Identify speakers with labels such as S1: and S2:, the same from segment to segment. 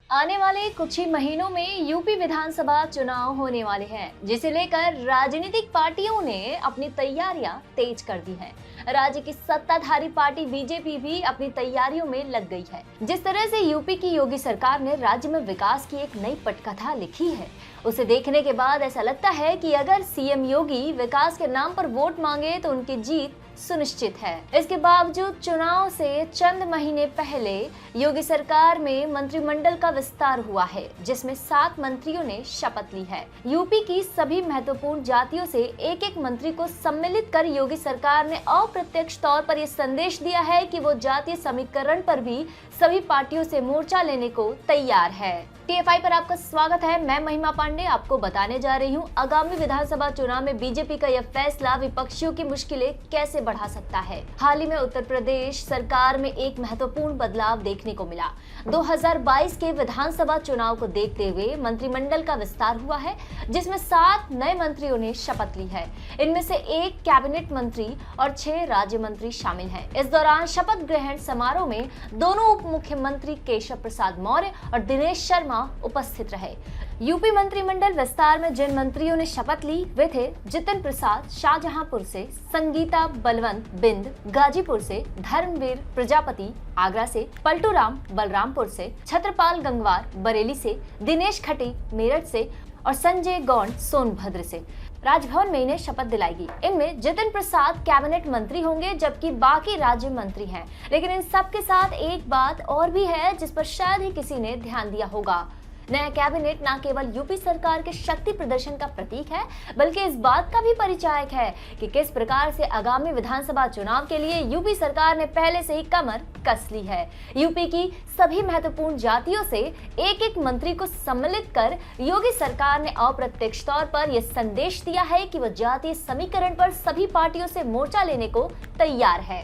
S1: आने वाले कुछ ही महीनों में यूपी विधानसभा चुनाव होने वाले हैं, जिसे लेकर राजनीतिक पार्टियों ने अपनी तैयारियां तेज कर दी हैं। राज्य की सत्ताधारी पार्टी बीजेपी भी अपनी तैयारियों में लग गई है। जिस तरह से यूपी की योगी सरकार ने राज्य में विकास की एक नई पटकथा लिखी है, उसे देखने के बाद ऐसा लगता है कि अगर सीएम योगी विकास के नाम पर वोट मांगे तो उनकी जीत सुनिश्चित है। इसके बावजूद चुनाव से चंद महीने पहले योगी सरकार में मंत्रिमंडल का विस्तार हुआ है, जिसमें 7 मंत्रियों ने शपथ ली है। यूपी की सभी महत्वपूर्ण जातियों से एक एक मंत्री को सम्मिलित कर योगी सरकार ने अप्रत्यक्ष तौर पर यह संदेश दिया है कि वो जातीय समीकरण पर भी सभी पार्टियों से मोर्चा लेने को तैयार है। टीएफआई पर आपका स्वागत है। मैं महिमा पांडे आपको बताने जा रही हूं आगामी विधानसभा चुनाव में बीजेपी का यह फैसला विपक्षियों की मुश्किलें कैसे बढ़ा सकता है। हाल ही में उत्तर प्रदेश सरकार में एक महत्वपूर्ण बदलाव देखने को मिला। 2022 के विधानसभा चुनाव को देखते हुए मंत्रिमंडल का विस्तार हुआ है, जिसमें 7 नए मंत्रियों ने शपथ ली है। इनमें से 1 कैबिनेट मंत्री और 6 राज्य मंत्री शामिल हैं। इस दौरान शपथ ग्रहण समारोह में दोनों उप मुख्यमंत्री केशव प्रसाद मौर्य और दिनेश शर्मा उपस्थित रहे। यूपी मंत्रिमंडल विस्तार में जिन मंत्रियों ने शपथ ली वे थे जितिन प्रसाद शाहजहांपुर से, संगीता बलवंत बिंद गाजीपुर से, धर्मवीर प्रजापति आगरा से, पलटू राम बलरामपुर से, छत्रपाल गंगवार बरेली से, दिनेश खटी मेरठ से और संजय गौंड सोनभद्र से। राजभवन में इन्हें शपथ दिलाएगी। इनमें जितिन प्रसाद कैबिनेट मंत्री होंगे, जबकि बाकी राज्य मंत्री हैं। लेकिन इन सब के साथ एक बात और भी है जिस पर शायद ही किसी ने ध्यान दिया होगा। नया कैबिनेट न केवल यूपी सरकार के शक्ति प्रदर्शन का प्रतीक है, बल्कि इस बात का भी परिचायक है कि किस प्रकार से आगामी विधानसभा चुनाव के लिए यूपी सरकार ने पहले से ही कमर कस ली है। यूपी की सभी महत्वपूर्ण जातियों से एक एक मंत्री को सम्मिलित कर योगी सरकार ने अप्रत्यक्ष तौर पर यह संदेश दिया है कि वह जातीय समीकरण पर सभी पार्टियों से मोर्चा लेने को तैयार है।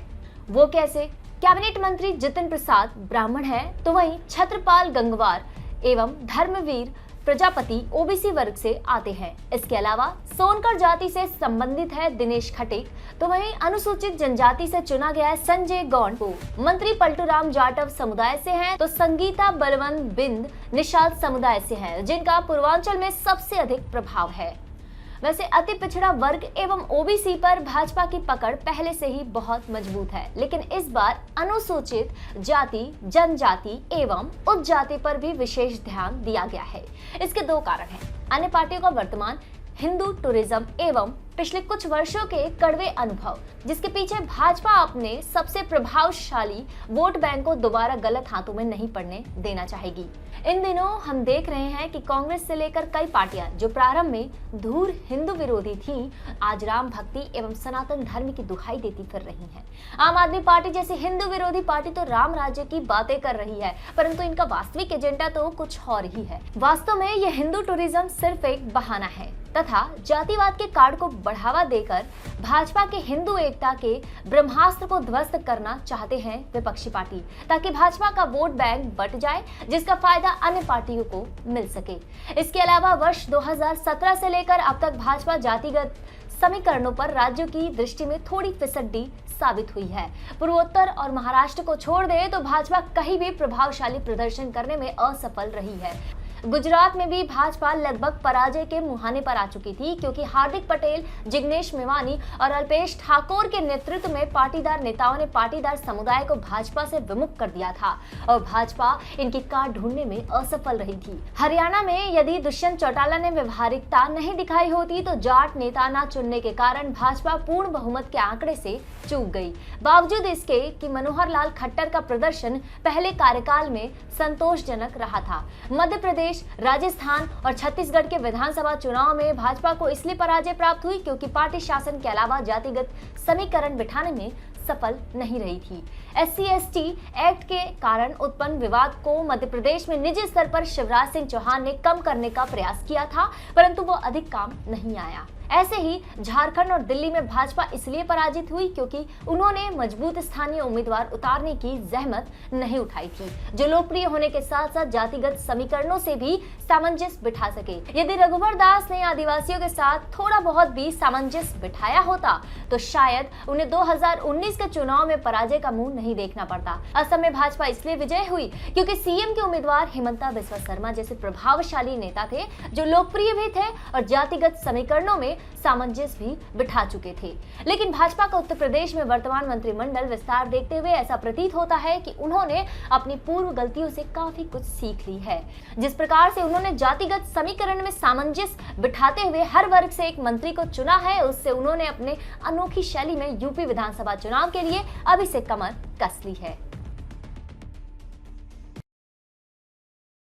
S1: वो कैसे? कैबिनेट मंत्री जितिन प्रसाद ब्राह्मण है, तो वहीं छत्रपाल गंगवार एवं धर्मवीर प्रजापति ओबीसी वर्ग से आते हैं। इसके अलावा सोनकर जाति से संबंधित है दिनेश खटीक, तो वहीं अनुसूचित जनजाति से चुना गया है संजय गौंड को। मंत्री पलटू राम जाटव समुदाय से हैं, तो संगीता बलवंत बिंद निषाद समुदाय से हैं, जिनका पूर्वांचल में सबसे अधिक प्रभाव है। वैसे अति पिछड़ा वर्ग एवं ओबीसी पर भाजपा की पकड़ पहले से ही बहुत मजबूत है, लेकिन इस बार अनुसूचित जाति, जनजाति एवं उप जाति पर भी विशेष ध्यान दिया गया है। इसके 2 कारण हैं। अन्य पार्टियों का वर्तमान हिंदू टूरिज्म एवं पिछले कुछ वर्षों के कड़वे अनुभव, जिसके पीछे भाजपा अपने सबसे प्रभावशाली वोट बैंक को दोबारा गलत हाथों में नहीं पड़ने देना चाहेगी। इन दिनों हम देख रहे हैं कि कांग्रेस से लेकर कई पार्टियां जो प्रारंभ में धूर हिंदू विरोधी थीं, आज राम भक्ति एवं सनातन धर्म की दुहाई देती फिर रही हैं। आम आदमी पार्टी जैसी हिंदू विरोधी पार्टी तो राम राज्य की बातें कर रही है, परंतु इनका वास्तविक एजेंडा तो कुछ और ही है। वास्तव में यह हिंदू टूरिज्म सिर्फ एक बहाना है तथा जातिवाद के कार्ड को बढ़ावा देकर भाजपा के हिंदू एकता के ब्रह्मास्त्र को ध्वस्त करना चाहते हैं विपक्षी पार्टी, ताकि भाजपा का वोट बैंक बट जाए, जिसका फायदा अन्य पार्टियों को मिल सके। इसके अलावा वर्ष 2017 से लेकर अब तक भाजपा जातिगत समीकरणों पर राज्यों की दृष्टि में थोड़ी फिसड्डी साबित हुई है। पूर्वोत्तर और महाराष्ट्र को छोड़ दे तो भाजपा कहीं भी प्रभावशाली प्रदर्शन करने में असफल रही है। गुजरात में भी भाजपा लगभग पराजय के मुहाने पर आ चुकी थी, क्योंकि हार्दिक पटेल, जिग्नेश मेवानी और अल्पेश ठाकोर के नेतृत्व में पाटीदार नेताओं ने पाटीदार समुदाय को भाजपा से विमुख कर दिया था और भाजपा इनकी काट ढूंढने में असफल रही थी। हरियाणा में यदि दुष्यंत चौटाला ने व्यवहारिकता नहीं दिखाई होती तो जाट नेता न चुनने के कारण भाजपा पूर्ण बहुमत के आंकड़े से चूक गई। बावजूद इसके कि मनोहर लाल खट्टर का प्रदर्शन पहले कार्यकाल में संतोषजनक रहा था। मध्य प्रदेश, राजस्थान और छत्तीसगढ़ के विधानसभा चुनाव में भाजपा को इसलिए पराजय प्राप्त हुई क्योंकि पार्टी शासन के अलावा जातिगत समीकरण बिठाने में सफल नहीं रही थी। SC/ST एक्ट के कारण उत्पन्न विवाद को मध्य प्रदेश में निजी स्तर पर शिवराज सिंह चौहान ने कम करने का प्रयास किया था, परंतु वो अधिक काम नहीं आया। ऐसे ही झारखंड और दिल्ली में भाजपा इसलिए पराजित हुई क्योंकि उन्होंने मजबूत स्थानीय उम्मीदवार उतारने की जहमत नहीं उठाई थी, जो लोकप्रिय होने के साथ साथ जातिगत समीकरणों से भी सामंजस्य बिठा सके। यदि रघुवर दास ने आदिवासियों के साथ थोड़ा बहुत भी सामंजस्य बिठाया होता तो शायद उन्हें 2019 के चुनाव में पराजय का मुंह नहीं देखना पड़ता। असम में भाजपा इसलिए विजय हुई क्योंकि सीएम के उम्मीदवार हिमंता बिस्वा शर्मा जैसे प्रभावशाली नेता थे, जो लोकप्रिय भी थे और जातिगत समीकरणों में सामंजस्य भी बिठा चुके थे। लेकिन भाजपा का उत्तर प्रदेश में वर्तमान मंत्रिमंडल विस्तार देखते हुए ऐसा प्रतीत होता है कि उन्होंने अपनी पूर्व गलतियों से काफी कुछ सीख ली है। जिस प्रकार से उन्होंने जातिगत समीकरण में सामंजस्य बिठाते हुए हर वर्ग से एक मंत्री को चुना है, उससे उन्होंने अपने अनोखी शैली में यूपी विधानसभा चुनाव के लिए अभी से कमर कस ली है।